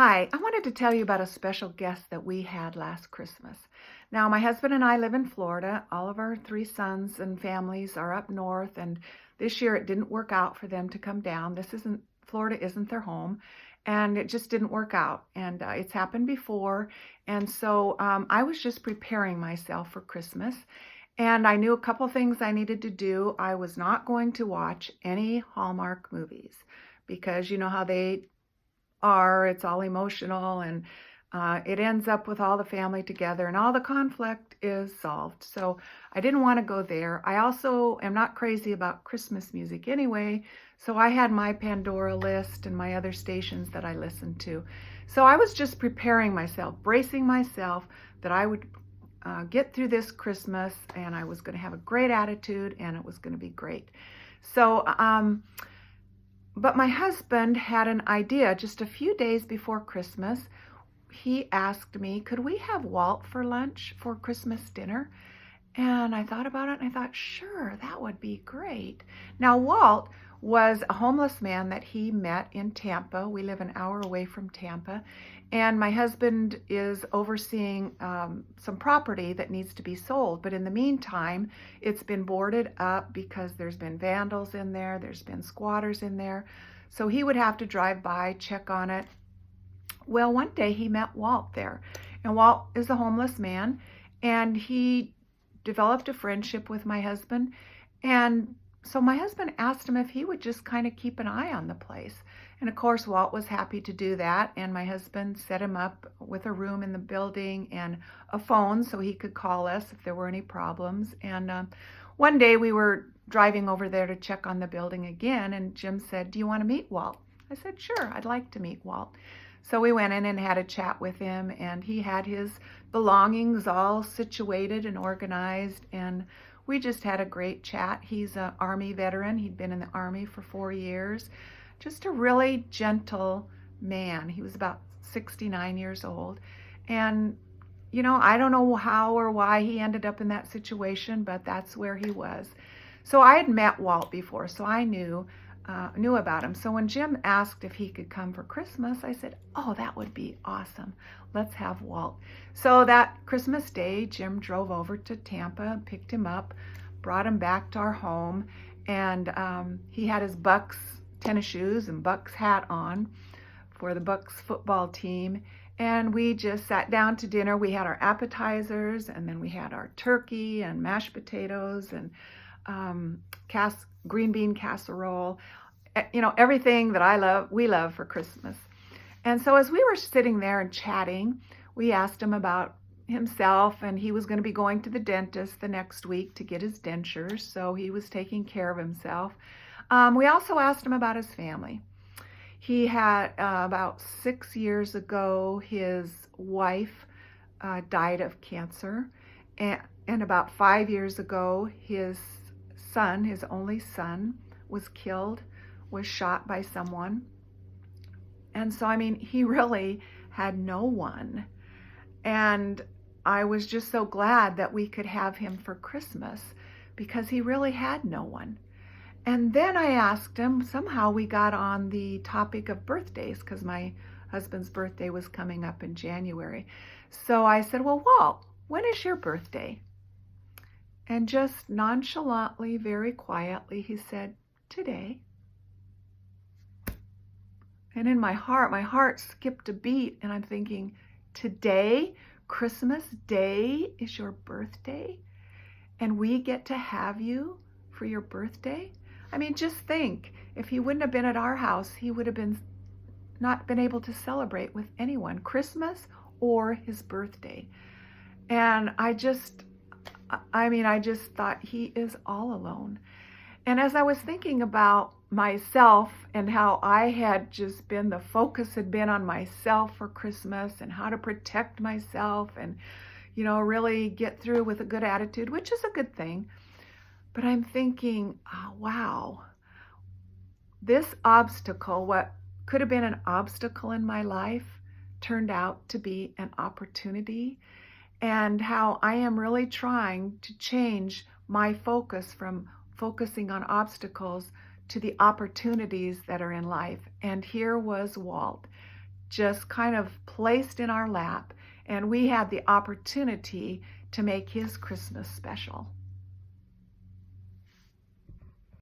Hi, I wanted to tell you about a special guest that we had last Christmas. Now, my husband and I live in Florida. All of our three sons and families are up north, and this year it didn't work out for them to come down. Florida isn't their home, and it just didn't work out. And it's happened before. And so I was just preparing myself for Christmas, and I knew a couple things I needed to do. I was not going to watch any Hallmark movies because you know how they are. It's all emotional, and it ends up with all the family together and all the conflict is solved. So I didn't want to go there. I also am not crazy about Christmas music anyway. So I had my Pandora list and my other stations that I listened to. So I was just preparing myself, bracing myself that I would get through this Christmas and I was going to have a great attitude and it was going to be great. So, but my husband had an idea just a few days before Christmas. He asked me, could we have Walt for lunch for Christmas dinner? And I thought about it and I thought, sure, that would be great. Now, Walt was a homeless man that he met in Tampa. We live an hour away from Tampa. And my husband is overseeing some property that needs to be sold. But in the meantime, it's been boarded up because there's been vandals in there, there's been squatters in there. So he would have to drive by, check on it. Well, one day he met Walt there. And Walt is a homeless man. And he developed a friendship with my husband. And so my husband asked him if he would just kind of keep an eye on the place. And of course, Walt was happy to do that. And my husband set him up with a room in the building and a phone so he could call us if there were any problems. And one day we were driving over there to check on the building again. And Jim said, do you want to meet Walt? I said, sure, I'd like to meet Walt. So we went in and had a chat with him, and he had his belongings all situated and organized, and we just had a great chat. He's an Army veteran. He'd been in the Army for 4 years. Just a really gentle man. He was about 69 years old. And, you know, I don't know how or why he ended up in that situation, but that's where he was. So I had met Walt before, so I knew about him. So when Jim asked if he could come for Christmas, I said, oh, that would be awesome. Let's have Walt. So that Christmas Day, Jim drove over to Tampa, picked him up, brought him back to our home, and he had his Bucks tennis shoes and Bucks hat on for the Bucks football team. And we just sat down to dinner. We had our appetizers, and then we had our turkey and mashed potatoes and green bean casserole, you know, everything that we love for Christmas. And so as we were sitting there and chatting, we asked him about himself, and he was going to be going to the dentist the next week to get his dentures, so he was taking care of himself. We also asked him about his family. He had, about 6 years ago, his wife died of cancer, and about 5 years ago, his son, his only son, was killed, was shot by someone. And so, I mean, he really had no one. And I was just so glad that we could have him for Christmas because he really had no one. And then I asked him, somehow we got on the topic of birthdays because my husband's birthday was coming up in January. So I said, well, Walt, when is your birthday? And just nonchalantly, very quietly, he said, today. And in my heart skipped a beat, and I'm thinking, today, Christmas Day, is your birthday? And we get to have you for your birthday? I mean, just think, if he wouldn't have been at our house, he would have not been able to celebrate with anyone, Christmas or his birthday. And I just thought he is all alone. And as I was thinking about myself and how I had just been, the focus had been on myself for Christmas and how to protect myself and, you know, really get through with a good attitude, which is a good thing. But I'm thinking, oh, wow, this obstacle, what could have been an obstacle in my life, turned out to be an opportunity. And how I am really trying to change my focus from focusing on obstacles to the opportunities that are in life. And here was Walt just kind of placed in our lap, and we had the opportunity to make his Christmas special.